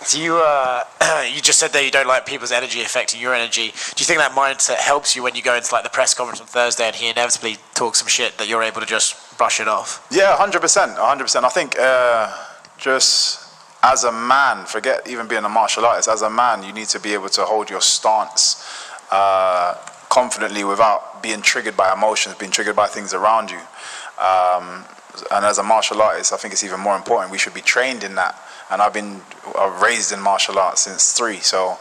Do you, you just said that you don't like people's energy affecting your energy. Do you think that mindset helps you when you go into like the press conference on Thursday and he inevitably talks some shit that you're able to just brush it off? Yeah, 100%. I think just as a man, forget even being a martial artist, as a man, you need to be able to hold your stance confidently without being triggered by emotions, being triggered by things around you. And as a martial artist, I think it's even more important. We should be trained in that. And I've been raised in martial arts since 3. So,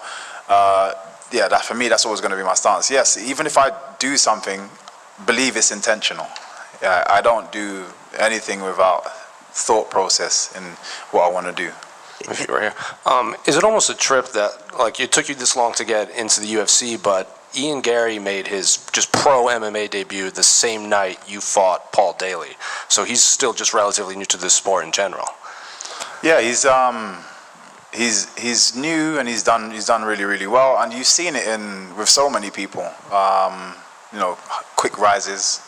yeah, that for me, that's always going to be my stance. Yes, even if I do something, believe it's intentional. I don't do anything without thought process in what I want to do. If you were here, is it almost a trip that, like, it took you this long to get into the UFC, but Ian Gary made his just pro MMA debut the same night you fought Paul Daly. So he's still just relatively new to this sport in general. Yeah, he's new and he's done really well, and you've seen it with so many people. You know, quick rises.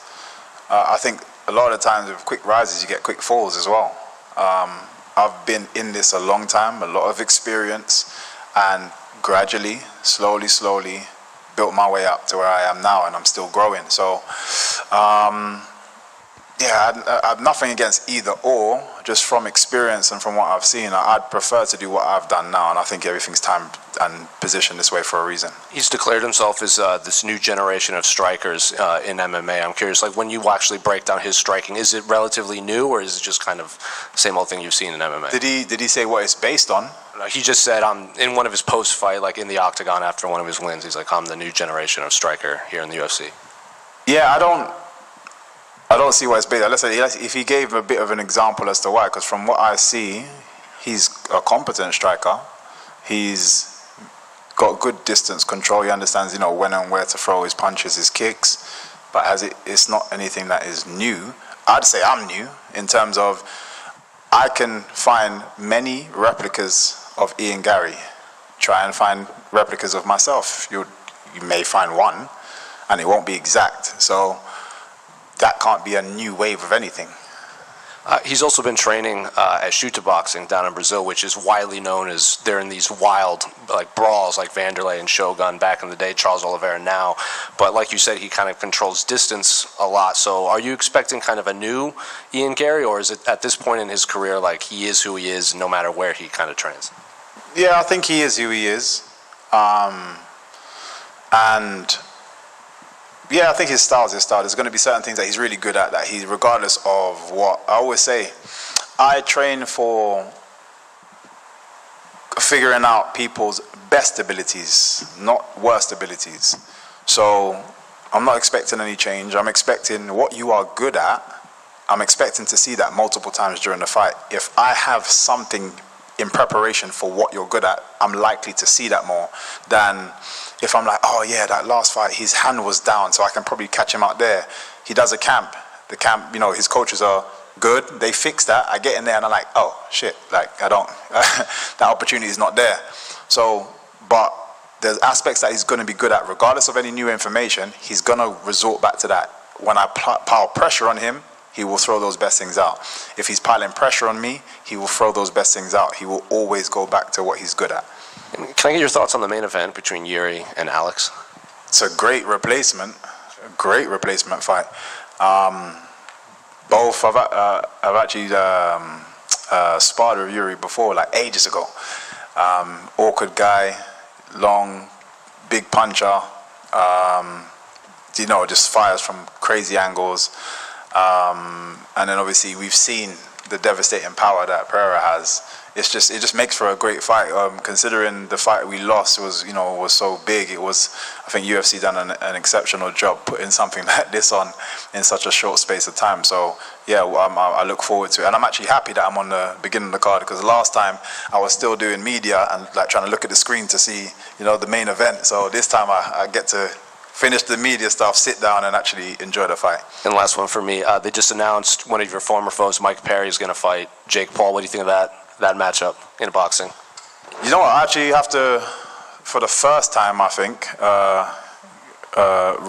I think a lot of times with quick rises you get quick falls as well. I've been in this a long time, a lot of experience, and gradually, slowly built my way up to where I am now, and I'm still growing. So yeah, I have nothing against either or. Just from experience and from what I've seen, I'd prefer to do what I've done now, and I think everything's timed and positioned this way for a reason. He's declared himself as this new generation of strikers in MMA. I'm curious, like, when you actually break down his striking, is it relatively new, or is it just kind of same old thing you've seen in MMA? Did he say what it's based on? He just said in one of his post-fight, like in the octagon after one of his wins, he's like, I'm the new generation of striker here in the UFC. Yeah, I don't see what it's based on. Let's say if he gave a bit of an example as to why, because from what I see, he's a competent striker. He's got good distance control. He understands, you know, when and where to throw his punches, his kicks. But it's not anything that is new. I'd say I'm new in terms of I can find many replicas of Ian Gary. Try and find replicas of myself. You may find one, and it won't be exact. So that can't be a new wave of anything. He's also been training at Chuta Boxing down in Brazil, which is widely known as they're in these wild like brawls like Vanderlei and Shogun back in the day, Charles Oliveira now. But like you said, he kind of controls distance a lot. So are you expecting kind of a new Ian Gary, or is it at this point in his career like he is who he is no matter where he kind of trains? Yeah, I think he is who he is. And yeah, I think his style is his style. There's going to be certain things that he's really good at that he, regardless of what, I always say, I train for figuring out people's best abilities, not worst abilities. So I'm not expecting any change. I'm expecting what you are good at. I'm expecting to see that multiple times during the fight. If I have something in preparation for what you're good at, I'm likely to see that more than if I'm like, oh yeah, that last fight, his hand was down, so I can probably catch him out there. He does a camp. The camp, you know, his coaches are good. They fix that. I get in there and I'm like, oh shit, like I don't, that opportunity is not there. So, but there's aspects that he's going to be good at. Regardless of any new information, he's going to resort back to that. When I pile pressure on him, he will throw those best things out. If he's piling pressure on me, he will throw those best things out. He will always go back to what he's good at. Can I get your thoughts on the main event between Yuri and Alex? It's a great replacement fight. Both, I've actually sparred with Yuri before, like ages ago. Awkward guy, long, big puncher, you know, just fires from crazy angles. And then obviously we've seen the devastating power that Pereira has. It just makes for a great fight. Considering the fight we lost was so big, I think UFC done an exceptional job putting something like this on in such a short space of time. So yeah, I look forward to it, and I'm actually happy that I'm on the beginning of the card, because last time I was still doing media and like trying to look at the screen to see the main event. So this time I get to finish the media stuff, sit down, and actually enjoy the fight. And last one for me, they just announced one of your former foes, Mike Perry, is going to fight Jake Paul. What do you think of that matchup in boxing? You know what, I actually have to, for the first time I think,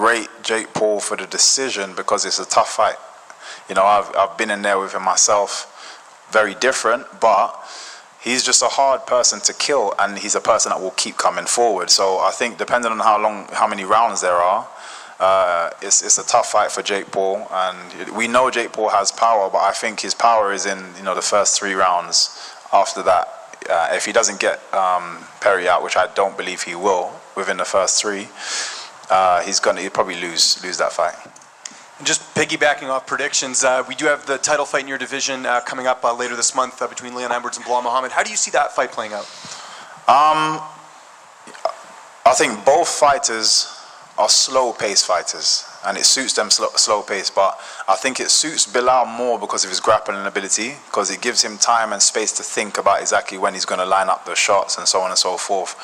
rate Jake Paul for the decision, because it's a tough fight. I've been in there with him myself, very different, but he's just a hard person to kill, and he's a person that will keep coming forward. So I think depending on how many rounds there are, it's a tough fight for Jake Paul, and we know Jake Paul has power, but I think his power is in the first 3 rounds. After that, if he doesn't get Perry out, which I don't believe he will within the first 3, he'll probably lose that fight. And just piggybacking off predictions, we do have the title fight in your division coming up later this month between Leon Edwards and Bilal Muhammad. How do you see that fight playing out? I think both fighters are slow-paced fighters, and it suits them slow-paced. But I think it suits Bilal more because of his grappling ability, because it gives him time and space to think about exactly when he's going to line up the shots and so on and so forth.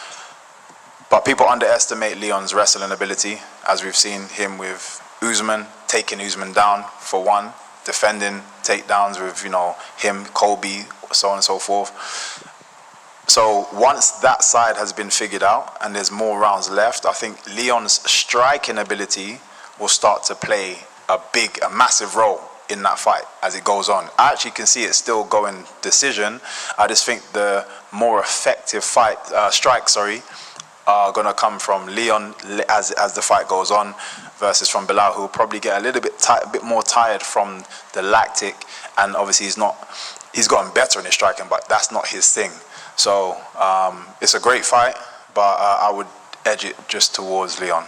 But people underestimate Leon's wrestling ability, as we've seen him with Usman, taking Usman down for one, defending takedowns with him, Kobe, so on and so forth. So once that side has been figured out and there's more rounds left, I think Leon's striking ability will start to play a massive role in that fight as it goes on. I actually can see it still going decision. I just think the more effective strikes are going to come from Leon as the fight goes on, versus from Bilal, who will probably get a little bit more tired from the lactic, and obviously he's gotten better in his striking, but that's not his thing. So it's a great fight, but I would edge it just towards Leon.